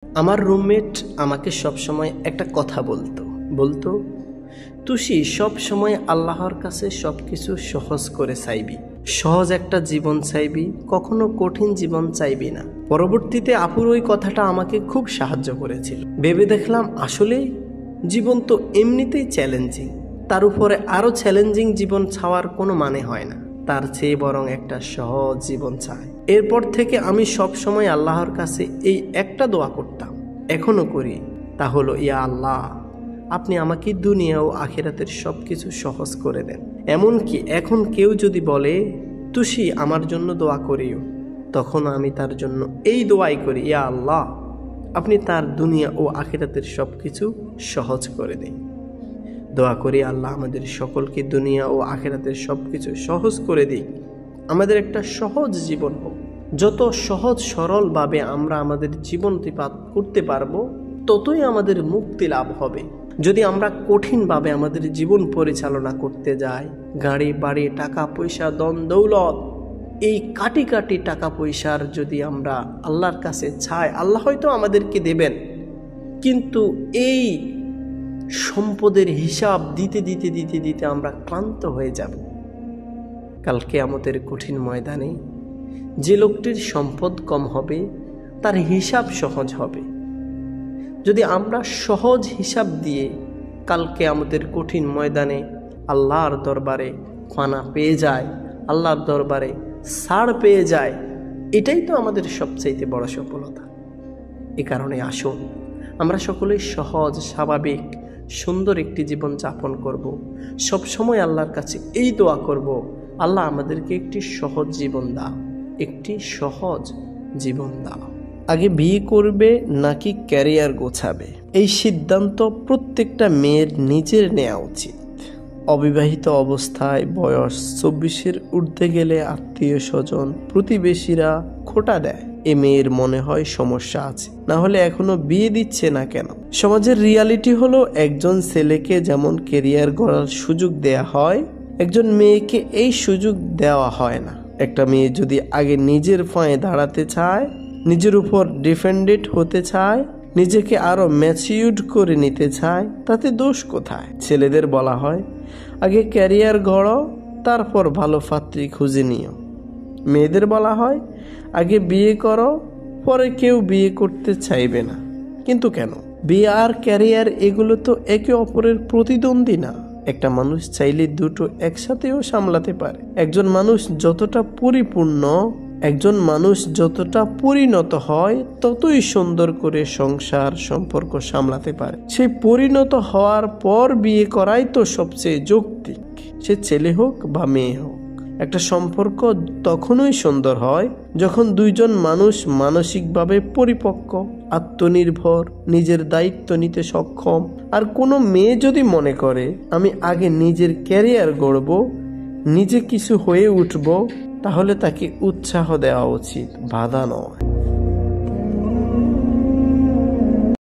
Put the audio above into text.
আমার রুমমেট আমাকে সবসময় একটা কথা বলতো তুষি সব সময় আল্লাহর কাছে সবকিছু সহজ করে চাইবি, সহজ একটা জীবন চাইবি, কখনো কঠিন জীবন চাইবি না। পরবর্তীতে আপুর ওই কথাটা আমাকে খুব সাহায্য করেছিল। ভেবে দেখলাম আসলে জীবন তো এমনিতেই চ্যালেঞ্জিং, তার উপরে আরো চ্যালেঞ্জিং জীবন চাওয়ার কোনো মানে হয় না, তার চেয়ে বরং একটা সহজ জীবন চাই। এরপর থেকে আমি সব সময় আল্লাহর কাছে এই একটা দোয়া করতাম, এখনো করি, তা হলো ইয়া আল্লাহ, আপনি আমাকে দুনিয়া ও আখিরাতের সবকিছু সহজ করে দেন। এমনকি এখন কেউ যদি বলে তুষি আমার জন্য দোয়া করিও, তখন আমি তার জন্য এই দোয়াই করি, ইয়া আল্লাহ আপনি তার দুনিয়া ও আখিরাতের সবকিছু সহজ করে দিন। দোয়া করি আল্লাহ আমাদের সকলকে দুনিয়া ও আখিরাতের সবকিছু সহজ করে দিক, আমাদের একটা সহজ জীবন হোক। যত সহজ সরলভাবে আমরা আমাদের জীবন অতিবাহিত করতে পারবো, ততই আমাদের মুক্তি লাভ হবে। যদি আমরা কঠিনভাবে আমাদের জীবন পরিচালনা করতে যাই, গাড়ি বাড়ি টাকা পয়সা ধন দৌলত, এই কাটি কাটি টাকা পয়সার যদি আমরা আল্লাহর কাছে চাই, আল্লাহ হয়তো আমাদেরকে দেবেন, কিন্তু এই সম্পদের হিসাব দিতে দিতে দিতে দিতে আমরা ক্লান্ত হয়ে যাব। কালকে আমাদের কঠিন ময়দানে যে লোকটির সম্পদ কম হবে তার হিসাব সহজ হবে। যদি আমরা সহজ হিসাব দিয়ে কালকে আমাদের কঠিন ময়দানে আল্লাহর দরবারে ফানা পেয়ে যায়, আল্লাহর দরবারে ছাড় পেয়ে যায়, এটাই তো আমাদের সবচেয়ে বড় সফলতা। এ কারণে আসুন আমরা সকলে সহজ স্বাভাবিক সুন্দর একটি জীবন যাপন করব। সব সময় আল্লাহর কাছে এই দোয়া করব, আল্লাহ আমাদেরকে একটি সহজ জীবন দাও, একটি সহজ জীবন দাও। আগে বিয়ে করবে নাকি ক্যারিয়ার গোছাবে, এই সিদ্ধান্ত প্রত্যেকটা মেয়ের নিজের নেওয়া উচিত। অবিবাহিত অবস্থায় বয়স 24-এর ঊর্ধ্বে গেলে আত্মীয় স্বজন প্রতিবেশীরা খোঁটা দেয়, এ মেয়ের মনে হয় সমস্যা আছে, না হলে এখনো বিয়ে দিচ্ছে না কেন। সমাজের রিয়ালিটি হলো একজন ছেলেকে যেমন ক্যারিয়ার গড়ার সুযোগ দেয়া হয়, একজন মেয়েকে এই সুযোগ দেওয়া হয় না। একটা মেয়ে যদি আগে নিজের পায়ে দাঁড়াতে চায়, নিজের উপর ডিপেন্ডেন্ট হতে চায়, নিজেকে আরো ম্যাচিউরড করে নিতে চায়, তাতে দোষ কোথায়? ছেলেদের বলা হয় আগে ক্যারিয়ার গড়ো, তারপর ভালো পাত্রী খুঁজে নিও। মেয়েদের বলা হয় আগে বিয়ে করো, পরে কেউ বিয়ে করতে চাইবে না। কিন্তু কেন? বিয়ে আর ক্যারিয়ার এগুলো তো একে অপরের প্রতিদ্বন্দ্বী না। একটা মানুষ চাইলে দুটো একসাথেও সামলাতে পারে। একজন মানুষ যতটা পরিণত হয় ততই সুন্দর করে সংসার সম্পর্ক সামলাতে পারে। সেই পরিণত হওয়ার পর বিয়ে করাই তো সবচেয়ে যৌক্তিক, সে ছেলে হোক বা মেয়ে হোক। একটা সম্পর্ক তখনই সুন্দর হয় যখন দুইজন মানুষ মানসিকভাবে পরিপক্ক, আত্মনির্ভর, নিজের দায়িত্ব নিতে সক্ষম। আর কোনো মেয়ে যদি মনে করে আমি আগে নিজের ক্যারিয়ার গড়ব, নিজে কিছু হয়ে উঠব, তাহলে তাকে উৎসাহ দেওয়া উচিত, বাধা নয়।